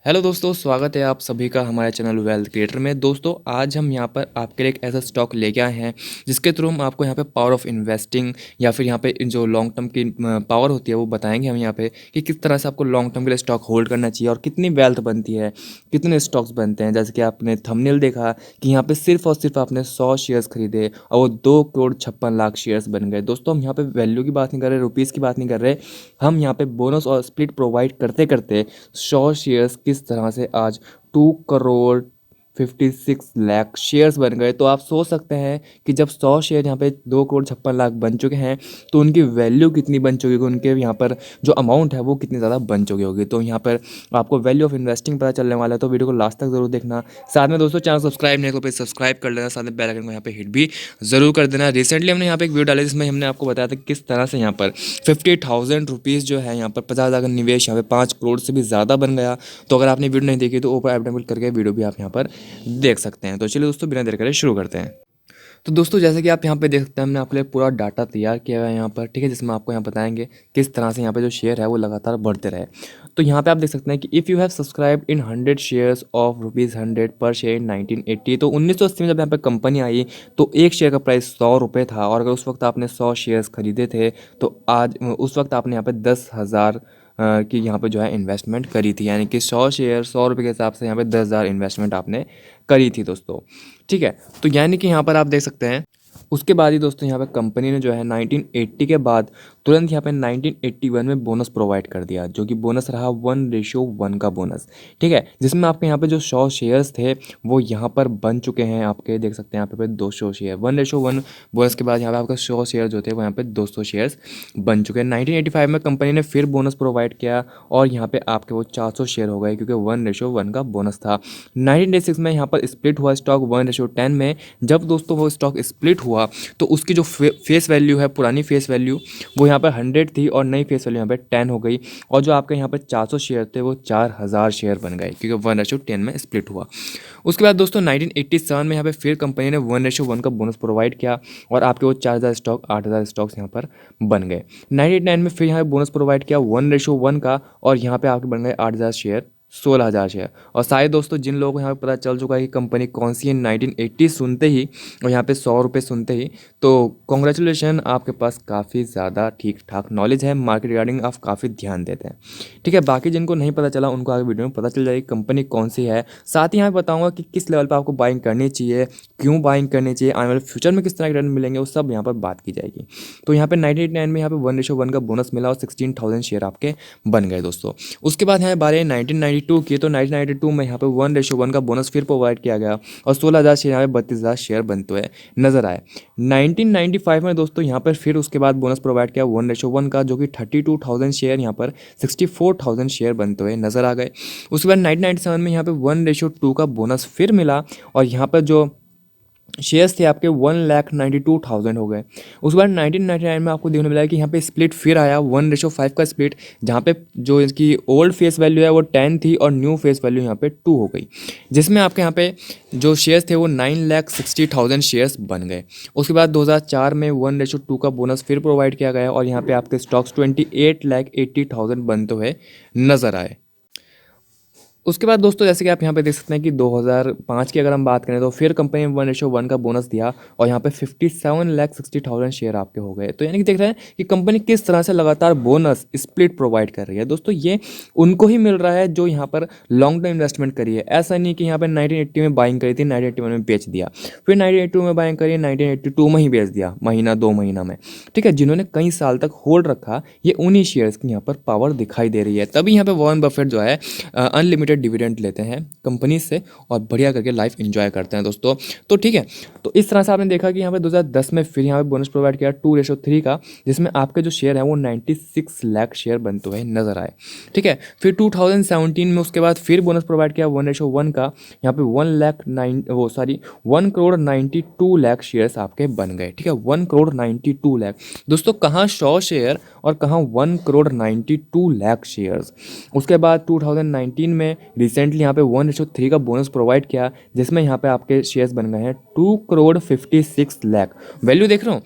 Hello दोस्तों, स्वागत है आप सभी का हमारे चैनल वेल्थ क्रिएटर में। दोस्तों आज हम यहाँ पर आपके लिए एक ऐसा स्टॉक लेके आए हैं जिसके थ्रू हम आपको यहाँ पे पावर ऑफ इन्वेस्टिंग या फिर यहाँ पे जो लॉन्ग टर्म की पावर होती है वो बताएंगे हम यहाँ पे कि किस तरह से आपको लॉन्ग टर्म के लिए स्टॉक होल्ड करना चाहिए और कितनी वेल्थ बनती है, कितने स्टॉक्स बनते हैं। जैसे कि आपने थंबनेल देखा कि यहाँ पे सिर्फ और सिर्फ आपने 100 शेयर्स खरीदे और वो 2,56,00,000 शेयर्स बन गए। दोस्तों हम यहाँ पे वैल्यू की बात नहीं कर रहे, रुपीज़ की बात नहीं कर रहे, हम यहाँ पे बोनस और स्प्लिट प्रोवाइड करते करते 100 शेयर्स किस तरह से आज 2,56,00,000 शेयर्स बन गए। तो आप सोच सकते हैं कि जब 100 शेयर यहाँ पे 2,56,00,000 बन चुके हैं तो उनकी वैल्यू कितनी बन चुकी होगी, उनके यहाँ पर जो अमाउंट है वो कितनी ज़्यादा बन चुकी होगी। तो यहाँ पर आपको वैल्यू ऑफ इन्वेस्टिंग पता चलने वाला है, तो वीडियो को लास्ट तक जरूर देखना। साथ में दोस्तों चैनल सब्सक्राइब नहीं तो सब्सक्राइब कर लेना, साथ में बेल आइकन को यहाँ पे हिट भी जरूर कर देना। रिसेंटली हमने यहाँ पे एक वीडियो डाली जिसमें हमने आपको बताया था किस तरह से यहाँ पर 50,000 रुपीज़ जो है यहाँ पर 50,000 का निवेश यहाँ पे 5 करोड़ से भी ज़्यादा बन गया। तो अगर आपने वीडियो नहीं देखी तो ऊपर ऐप डाउनलोड करके वीडियो भी आप यहाँ पर देख सकते हैं। तो चलिए दोस्तों बिना देर करे शुरू करते हैं। तो दोस्तों जैसे कि आप यहाँ पे देख सकते हैं, हमने आपके लिए पूरा डाटा तैयार किया हुआ है यहाँ पर, ठीक है, जिसमें आपको यहाँ बताएंगे किस तरह से यहाँ पे जो शेयर है वो लगातार बढ़ते रहे। तो यहाँ पे आप देख सकते हैं कि if you have subscribe in 100 shares of ₹100 पर शेयर इन 1980, तो 1980 में जब यहाँ पे कंपनी आई तो एक शेयर का प्राइस 100 रुपये था। और अगर उस वक्त आपने 100 शेयर्स खरीदे थे तो आज उस वक्त आपने यहाँ पे 10,000 की यहाँ पे जो है इन्वेस्टमेंट करी थी, यानी कि 100 शेयर 100 रुपये के हिसाब से यहाँ पे 10,000 इन्वेस्टमेंट आपने करी थी दोस्तों। ठीक है, तो यानी कि यहाँ पर आप देख सकते हैं उसके बाद ही दोस्तों यहाँ पे कंपनी ने जो है 1980 के बाद तुरंत यहाँ पे 1981 में बोनस प्रोवाइड कर दिया, जो कि बोनस रहा 1:1 का बोनस। ठीक है, जिसमें आपके यहाँ पे जो 100 शेयर्स थे वो यहाँ पर बन चुके हैं, आपके देख सकते हैं यहाँ पे 200 शेयर 1:1 बोनस के बाद यहाँ पे आपका 100 शेयर जो थे वो यहाँ पे 200 शेयर्स बन चुके हैं। 1985 में कंपनी ने फिर बोनस प्रोवाइड किया और यहाँ पे आपके वो 400 शेयर हो गए क्योंकि 1:1 का बोनस था। 1986 में यहाँ पर स्प्लिट हुआ स्टॉक 1:10 में। जब दोस्तों वो स्टॉक स्प्लिट हुआ तो उसकी जो फेस वैल्यू है, पुरानी फेस वैल्यू वो यहाँ पर 100 थी और नई फेस वैल्यू यहाँ पे 10 हो गई। और जो आपके यहाँ पर 400 शेयर थे वो 4,000 शेयर बन गए क्योंकि 1:10 में स्प्लिट हुआ। उसके बाद दोस्तों 1987 में यहाँ पे फिर कंपनी ने 1:1 का बोनस प्रोवाइड किया और आपके वो 4,000 स्टॉक 8,000 स्टॉक्स यहाँ पर बन गए। 1989 में फिर यहाँ पे बोनस प्रोवाइड किया 1:1 का और यहाँ पे आपके बन गए 8,000 शेयर 16,000 शेयर। और शायद दोस्तों जिन लोगों को यहाँ पे पता चल चुका है कि कंपनी कौन सी है 1980 सुनते ही और यहाँ पे 100 रुपये सुनते ही, तो कॉन्ग्रेचुलेशन, आपके पास काफ़ी ज़्यादा ठीक ठाक नॉलेज है मार्केट रिगार्डिंग, आप काफ़ी ध्यान देते हैं। ठीक है, बाकी जिनको नहीं पता चला उनको आगे वीडियो में पता चल जाएगी कंपनी कौन सी है। साथ ही यहाँ पे बताऊँगा कि किस लेवल पर आपको बाइंग करनी चाहिए, क्यों बाइंग करनी चाहिए, आने वाले फ्यूचर में किस तरह के रिटर्न मिलेंगे, वो सब यहाँ पर बात की जाएगी। तो यहाँ पे 1989 में यहाँ पे 1:1 का बोनस मिला और 16,000 शेयर आपके बन गए दोस्तों। उसके बाद यहाँ बारे 1992 की, तो 1992 में यहाँ पे 1:1 का बोनस फिर प्रोवाइड किया गया और 16,000 शेयर यहाँ पे 32,000 शेयर बनते हुए नजर आए। 1995 में दोस्तों यहाँ पर फिर उसके बाद बोनस प्रोवाइड किया 1:1 का, जो कि 32,000 शेयर यहाँ पर 64,000 शेयर बनते हुए नजर आ गए। उसके बाद 1997 में यहाँ पे 1:2 का बोनस फिर मिला और यहाँ पर जो शेयर्स थे आपके 1,92,000 हो गए। उसके बाद 1999 में आपको देखने मिला कि यहाँ पे स्प्लिट फिर आया 1:5 का स्प्लिट, जहाँ पे जो इसकी ओल्ड फेस वैल्यू है वो 10 थी और न्यू फेस वैल्यू यहाँ पे 2 हो गई, जिसमें आपके यहाँ पे जो शेयर्स थे वो 9,60,000 शेयर्स बन गए। उसके बाद 2004 में 1:2 का बोनस फिर प्रोवाइड किया गया और यहाँ पे आपके स्टॉक्स 28,80,000 बनते हुए नजर आए। उसके बाद दोस्तों जैसे कि आप यहाँ पे देख सकते हैं कि 2005 की अगर हम बात करें तो फिर कंपनी ने 1:1 का बोनस दिया और यहाँ पे 57,60,000 शेयर आपके हो गए। तो यानी कि देख रहे हैं कि कंपनी किस तरह से लगातार बोनस स्प्लिट प्रोवाइड कर रही है। दोस्तों ये उनको ही मिल रहा है जो यहाँ पर लॉन्ग टर्म इन्वेस्टमेंट करी है। ऐसा नहीं कि यहाँ पर 1980 में बाइंग करी थी, 1981 में बेच दिया, फिर 1982 में बाइंग करी, 1982 में ही बेच दिया, महीना 2 महीना में। ठीक है, जिन्होंने कई साल तक होल्ड रखा, ये उन्हीं शेयर्स की यहाँ पर पावर दिखाई दे रही है। तभी यहाँ पे वॉरेन बफेट जो है अनलिमिटेड डिविडेंड लेते हैं कंपनी से और बढ़िया करके लाइफ एंजॉय करते हैं दोस्तों। तो ठीक है, तो इस तरह से आपने देखा कि यहाँ पे 2010 में फिर यहाँ पे बोनस प्रोवाइड किया 2:3 का, जिसमें आपके जो शेयर है वो 96 लाख शेयर बनते हुए नजर आए। ठीक है, फिर 2017 में उसके बाद फिर बोनस प्रोवाइड किया 1:1 का, यहाँ पे 1,92,00,000 शेयर्स आपके बन गए। ठीक है, 1,92,00,000 दोस्तों, कहाँ 100 शेयर और कहाँ 1,92,00,000 शेयर्स। उसके बाद 2019 में रिसेंटली यहाँ पे 1:3 का बोनस प्रोवाइड किया, जिसमें यहाँ पे आपके शेयर्स बन गए हैं 2,56,00,000। वैल्यू देख रहे हो,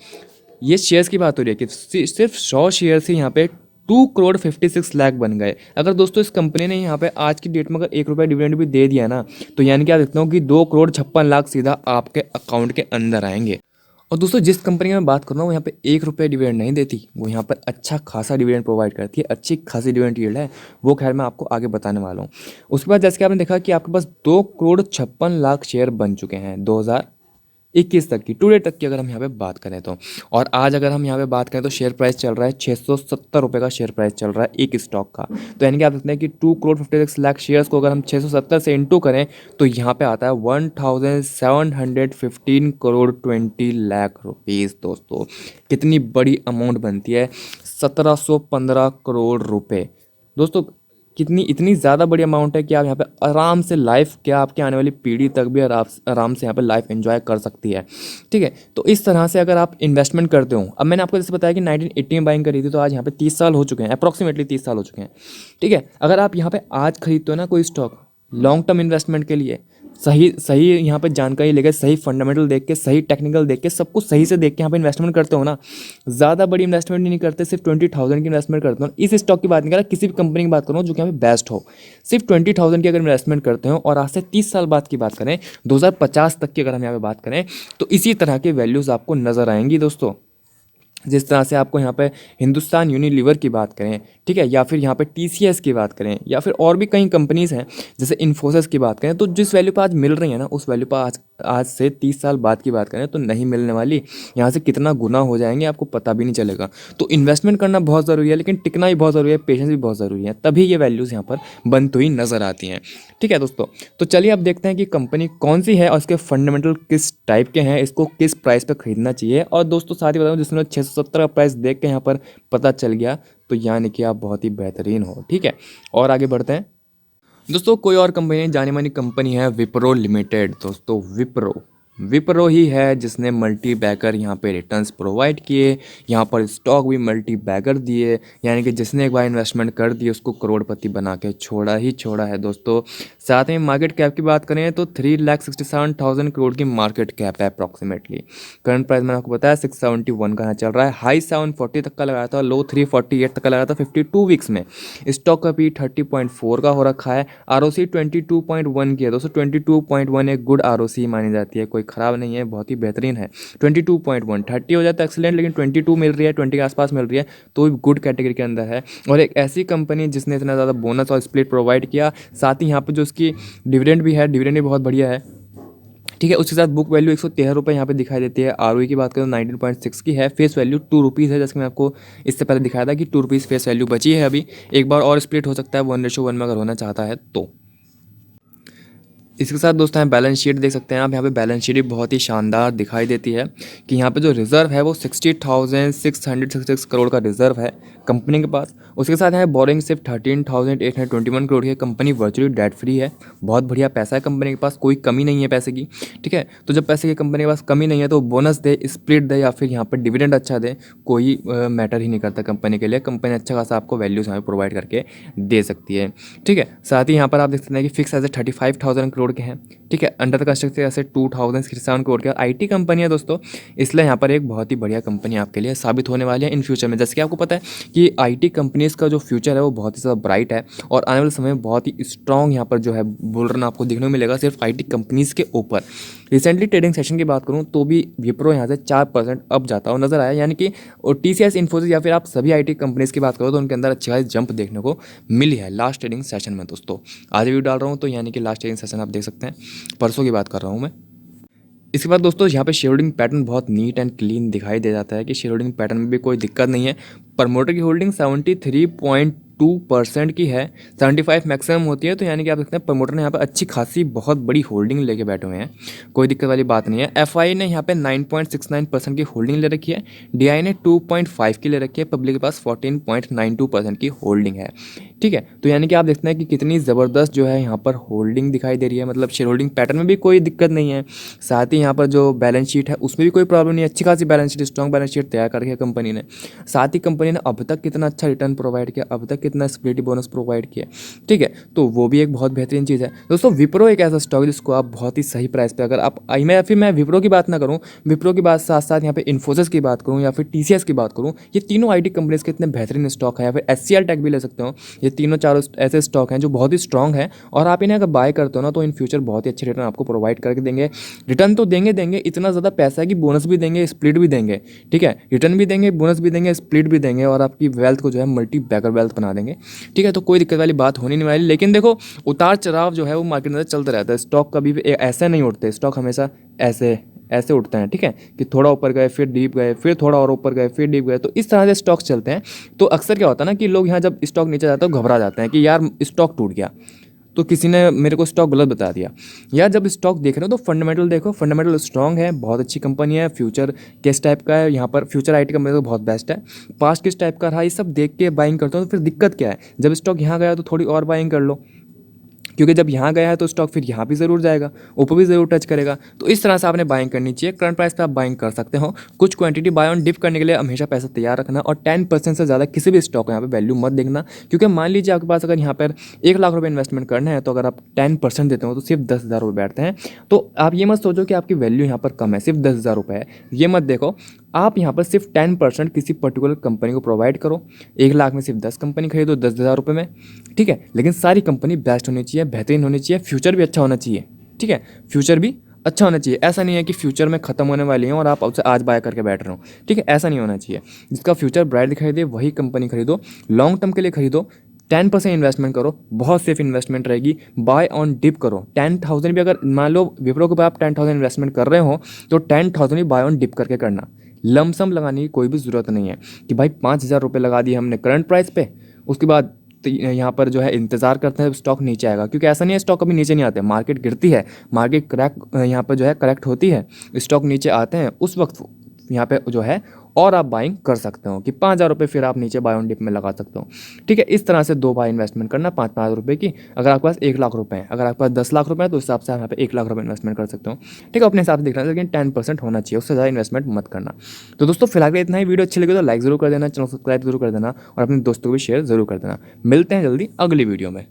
ये शेयर्स की बात हो रही है कि सिर्फ 100 शेयर से यहाँ पे 2,56,00,000 बन गए। अगर दोस्तों इस कंपनी ने यहाँ पे आज की डेट में अगर ₹1 डिविडेंड भी दे दिया ना, तो यानी कि आप देखते हो कि 2,56,00,000 सीधा आपके अकाउंट के अंदर आएंगे। और दोस्तों जिस कंपनी की मैं बात कर रहा हूँ वो यहाँ पे ₹1 डिविडेंड नहीं देती, वो यहाँ पर अच्छा खासा डिविडेंड प्रोवाइड करती है, अच्छी खासी डिविडेंड यील्ड है। वो खैर मैं आपको आगे बताने वाला हूँ। उसके बाद जैसे कि आपने देखा कि आपके पास 2,56,00,000 शेयर बन चुके हैं 2021 तक की, टुडे तक की अगर हम यहाँ पे बात करें तो। और आज अगर हम यहाँ पे बात करें तो शेयर प्राइस चल रहा है ₹670 का शेयर प्राइस चल रहा है एक स्टॉक का। तो यानी कि आप देखते हैं कि 2,56,00,000 शेयर्स को अगर हम 670 से इंटू करें तो यहाँ पे आता है 1,715,20,00,000 दोस्तों। कितनी बड़ी अमाउंट बनती है, 1,715 करोड़ रुपए दोस्तों। कितनी इतनी ज़्यादा बड़ी अमाउंट है कि आप यहाँ पे आराम से लाइफ, क्या आपके आने वाली पीढ़ी तक भी आराम से यहाँ पे लाइफ एंजॉय कर सकती है। ठीक है, तो इस तरह से अगर आप इन्वेस्टमेंट करते हो, अब मैंने आपको जैसे बताया कि 1980 में बाइंग करी थी, तो आज यहाँ पे 30 साल हो चुके हैं, अप्रॉक्सीमेटली 30 साल हो चुके हैं। ठीक है, अगर आप यहाँ पे आज खरीदते हो ना कोई स्टॉक लॉन्ग टर्म इन्वेस्टमेंट के लिए, सही सही यहाँ पे जानकारी लेके, सही फंडामेंटल देख के, सही टेक्निकल देख के, सब कुछ सही से देख के यहाँ पे इन्वेस्टमेंट करते हो ना, ज़्यादा बड़ी इन्वेस्टमेंट नहीं करते, सिर्फ 20,000 की इन्वेस्टमेंट करते हो। इस स्टॉक की बात नहीं कर रहा, किसी भी कंपनी की बात करो जो कि यहाँ पे बेस्ट हो, सिर्फ 20,000 की अगर इन्वेस्टमेंट करते हो और आज से 30 साल बाद की बात करें, 2050 तक की अगर हम यहाँ पे बात करें, तो इसी तरह के वैल्यूज़ आपको नज़र आएंगी दोस्तों। जिस तरह से आपको यहाँ पे हिंदुस्तान यूनिलीवर की बात करें, ठीक है, या फिर यहाँ पे TCS की बात करें, या फिर और भी कई कंपनीज़ हैं जैसे इन्फोसिस की बात करें, तो जिस वैल्यू पर आज मिल रही है ना, उस वैल्यू पर आज से 30 साल बाद की बात करें तो नहीं मिलने वाली। यहाँ से कितना गुना हो जाएंगे आपको पता भी नहीं चलेगा। तो इन्वेस्टमेंट करना बहुत ज़रूरी है, लेकिन टिकना भी बहुत ज़रूरी है, पेशेंस भी बहुत ज़रूरी है, तभी ये वैल्यूज़ यहाँ पर बनती हुई नज़र आती हैं। ठीक है दोस्तों, तो चलिए अब देखते हैं कि कंपनी कौन सी है और इसके फंडामेंटल किस टाइप के हैं, इसको किस प्राइस पर खरीदना चाहिए। और दोस्तों साथ ही बताऊँ, जिसने 670 का प्राइस देख के यहाँ पर पता चल गया, तो यानी कि आप बहुत ही बेहतरीन हो। ठीक है, और आगे बढ़ते हैं दोस्तों। कोई और कंपनी नहीं, जानी मानी कंपनी है विप्रो लिमिटेड दोस्तों। विप्रो ही है जिसने मल्टी बैगर यहाँ पे रिटर्न्स प्रोवाइड किए, यहाँ पर स्टॉक भी मल्टी बैगर दिए, यानी कि जिसने एक बार इन्वेस्टमेंट कर दी उसको करोड़पति बना के छोड़ा ही छोड़ा है दोस्तों। साथ में मार्केट कैप की बात करें तो 3,67,000 करोड़ की मार्केट कैप है अप्रॉक्सीमेटली। करंट प्राइस मैंने आपको बताया 671 का यहाँ चल रहा है, हाई 740 तक का लगाया था, लो 348 तक का लगाया था 52 वीक्स में। स्टॉक का P 30.4 का हो रखा है, ROC 22.1 की है दोस्तों। 22.1 एक गुड ROC मानी जाती है, कोई ख़राब नहीं है, बहुत ही बेहतरीन है। 22.1, 30 हो जाता है एक्सीलेंट, लेकिन 22 मिल रही है, 20 के आसपास मिल रही है, तो गुड कैटेगरी के अंदर है। और एक ऐसी कंपनी जिसने इतना ज़्यादा बोनस और स्प्लिट प्रोवाइड किया, साथ ही यहाँ पर जो उसकी डिविडेंड भी है, डिविडेंड भी बहुत बढ़िया है। ठीक है, उसके साथ बुक वैल्यू 113 रुपये यहाँ पे दिखाई देती है। ROE की बात करें तो 19.6 की है। फेस वैल्यू 2 रुपीज़ है, जैसे कि मैं आपको इससे पहले दिखाया था कि 2 रुपीज़ फेस वैल्यू बची है अभी। एक बार और स्प्लिट हो सकता है 1:1 में अगर होना चाहता है तो। इसके साथ दोस्तों यहाँ बैलेंस शीट देख सकते हैं आप। यहाँ पे बैलेंस शीट भी बहुत ही शानदार दिखाई देती है कि यहाँ पे जो रिज़र्व है वो 60,666 करोड़ का रिज़र्व है कंपनी के पास। उसके साथ यहाँ बोरिंग सिर्फ 13,821 करोड़ की है। कंपनी वर्चुअली डेट फ्री है, बहुत बढ़िया पैसा है कंपनी के पास, कोई कमी नहीं है पैसे की। ठीक है, तो जब पैसे की कंपनी के पास कमी नहीं है तो बोनस दे, स्प्लिट दे या फिर यहाँ पर डिविडेंड अच्छा दे, कोई मैटर ही नहीं करता कंपनी के लिए। कंपनी अच्छा खासा आपको वैल्यूज यहाँ प्रोवाइड करके दे सकती है। ठीक है, साथ ही यहाँ पर आप देख सकते हैं कि फिक्स एसेट 35,000 करोड़ के हैं। ठीक है, under the construction asset 2,067 crore के। IT कंपनी है दोस्तों, इसलिए यहाँ पर एक बहुत ही बढ़िया कंपनी आपके लिए साबित होने वाली है इन फ्यूचर में। जैसे कि आपको पता है कि IT कंपनीज़ का जो फ्यूचर है वो बहुत ही ज़्यादा ब्राइट है और आने वाले समय में बहुत ही स्ट्रॉन्ग यहाँ पर जो है बुल रन आपको देखने को मिलेगा सिर्फ IT कंपनीज़ के ऊपर। रिसेंटली ट्रेडिंग सेशन की बात करूँ तो भी विप्रो यहाँ से 4% अप जाता हुआ नजर आया, यानी कि और TCS, इन्फोसिस या फिर आप सभी IT कंपनीज़ की बात करो तो उनके अंदर अच्छी खासी जंप देखने को मिली है लास्ट ट्रेडिंग सेशन में दोस्तों। आज वीडियो डाल रहा हूँ तो यानी कि लास्ट ट्रेडिंग सेशन आप देख सकते हैं, परसों की बात कर रहा हूँ मैं। इसके बाद दोस्तों यहाँ पे शेयर होल्डिंग पैटर्न बहुत नीट एंड क्लीन दिखाई दे जाता है कि शेयर होल्डिंग पैटर्न में भी कोई दिक्कत नहीं है। प्रमोटर की होल्डिंग 73.2% की है, 75 मैक्सिमम होती है, तो यानी कि आप देखते हैं प्रमोटर ने यहाँ पे अच्छी खासी बहुत बड़ी होल्डिंग लेके बैठे हुए हैं, कोई दिक्कत वाली बात नहीं है। FI ने यहाँ पे 9.69% की होल्डिंग ले रखी है, DI ने 2.5 की ले रखी है, पब्लिक के पास 14.92% की होल्डिंग है। ठीक है, तो यानी कि आप देखते हैं कि कितनी ज़बरदस्त जो है यहाँ पर होल्डिंग दिखाई दे रही है, मतलब शेयर होल्डिंग पैटर्न में भी कोई दिक्कत नहीं है। साथ ही यहाँ पर जो बैलेंस शीट है उसमें भी कोई प्रॉब्लम नहीं है, अच्छी खासी balance sheet, strong balance sheet तैयार करके कंपनी ने। साथ ही कंपनी ने अब तक कितना अच्छा रिटर्न प्रोवाइड किया, अब तक कितना स्प्लिट बोनस प्रोवाइड किया, ठीक है। तो वो भी एक बहुत बेहतरीन चीज़ है दोस्तों। विप्रो एक ऐसा स्टॉक है जिसको आप बहुत ही सही प्राइस पे, अगर आप मैं विप्रो की बात ना करूँ, विप्रो की बात साथ साथ यहाँ पे इन्फोसिस की बात करूँ या फिर टीसीएस की बात करूँ, ये तीनों आईटी कंपनीज के इतने बेहतरीन स्टॉक है, या फिर एचसीएल टेक भी ले सकते हो। ये तीनों चारों ऐसे स्टॉक हैं जो बहुत ही स्ट्रॉन्ग है, और आप इन्हें अगर बाय करते हो ना तो इन फ्यूचर बहुत ही अच्छे रिटर्न आपको प्रोवाइड करके देंगे। रिटर्न तो देंगे, इतना ज़्यादा पैसा है कि बोनस भी देंगे, स्प्लिट भी देंगे, ठीक है। रिटर्न भी देंगे, बोनस भी देंगे, स्प्लिट भी देंगे, और आपकी वेल्थ को जो है मल्टी बैगर वेल्थ बना देंगे, ठीक है। तो कोई दिक्कत वाली बात होने नहीं वाली। लेकिन देखो, उतार चढ़ाव जो है वो मार्केट में चलता रहता है। स्टॉक कभी भी ऐसे नहीं उठते, स्टॉक हमेशा ऐसे ऐसे उठते हैं, ठीक है, कि थोड़ा ऊपर गए, फिर डीप गए, फिर थोड़ा और ऊपर गए, फिर डीप गए। तो इस तरह से स्टॉक्स चलते हैं। तो अक्सर क्या होता है ना कि लोग यहाँ जब स्टॉक नीचे जाता है तो घबरा जाते हैं कि यार स्टॉक टूट गया, तो किसी ने मेरे को स्टॉक गलत बता दिया। यार जब स्टॉक देख रहे हो तो फंडामेंटल देखो, फंडामेंटल स्ट्रांग है, बहुत अच्छी कंपनी है। फ्यूचर किस टाइप का है, यहाँ पर फ्यूचर आईटी कंपनी तो बहुत बेस्ट है। पास्ट किस टाइप का रहा, ये सब देख के बाइंग करते हो। तो फिर दिक्कत क्या है, जब स्टॉक यहाँ गया तो थोड़ी और बाइंग कर लो, क्योंकि जब यहाँ गया है तो स्टॉक फिर यहाँ भी ज़रूर जाएगा, ऊपर भी ज़रूर टच करेगा। तो इस तरह से आपने बाइंग करनी चाहिए। करंट प्राइस पे आप बाइंग कर सकते हो। कुछ क्वांटिटी बाय ऑन डिप करने के लिए हमेशा पैसा तैयार रखना, और 10% से ज़्यादा किसी भी स्टॉक को यहाँ पे वैल्यू मत देखना। क्योंकि मान लीजिए आपके पास अगर यहाँ पर 1 लाख रुपये इन्वेस्टमेंट करना है, तो अगर आप 10% देते हो तो सिर्फ 10,000 रुपये बैठते हैं। तो आप ये मत सोचो कि आपकी वैल्यू यहाँ पर कम है, सिर्फ 10,000 रुपये है, ये मत देखो। आप यहाँ पर सिर्फ 10% किसी पर्टिकुलर कंपनी को प्रोवाइड करो। 1 लाख में सिर्फ 10 कंपनी खरीदो 10,000 रुपये में, ठीक है। लेकिन सारी कंपनी बेस्ट होनी चाहिए, बेहतरीन होनी चाहिए, फ्यूचर भी अच्छा होना चाहिए, ठीक है। फ्यूचर भी अच्छा होना चाहिए। ऐसा नहीं है कि फ्यूचर में ख़त्म होने वाली है और आप उसे आज बाय करके बैठ रहे हो, ठीक है। ऐसा नहीं होना चाहिए। जिसका फ्यूचर ब्राइट दिखाई दे वही कंपनी खरीदो, लॉन्ग टर्म के लिए खरीदो। 10% इन्वेस्टमेंट करो, बहुत सेफ इन्वेस्टमेंट रहेगी। बाय ऑन डिप करो। 10,000 भी अगर मान लो विप्रो के ऊपर आप 10,000 इन्वेस्टमेंट कर रहे हो, तो 10,000 भी बाय ऑन डिप करके करना। लमसम लगाने की कोई भी ज़रूरत नहीं है कि भाई 5,000 रुपये लगा दिए हमने करंट प्राइस पे, उसके बाद तो यहाँ पर जो है इंतज़ार करते हैं स्टॉक नीचे आएगा। क्योंकि ऐसा नहीं है स्टॉक कभी नीचे नहीं आते, मार्केट गिरती है, मार्केट यहाँ पर जो है करेक्ट होती है, स्टॉक नीचे आते हैं, उस वक्त यहाँ पे जो है और आप बाइंग कर सकते हो कि 5,000 रुपये फिर आप नीचे बाय ऑन डिप में लगा सकते हो, ठीक है। इस तरह से 2 बार इन्वेस्टमेंट करना 5,000 रुपये की। अगर आपके पास 1 लाख रुपये है, अगर आपके पास 10 लाख रुपये है, तो उस हिसाब से आप यहाँ पे 1 लाख रुपये इन्वेस्टमेंट कर सकते हो, ठीक है। अपने हिसाब से दिख रहा है, लेकिन 10% होना चाहिए, उससे ज़्यादा इन्वेस्टमेंट मत करना। तो दोस्तों फिलहाल इतना ही। वीडियो अच्छी लगी तो लाइक ज़रूर कर देना, चैनल सब्सक्राइब जरूर कर देना, और अपने दोस्तों को भी शेयर ज़रूर कर देना। मिलते हैं जल्दी अगली वीडियो में।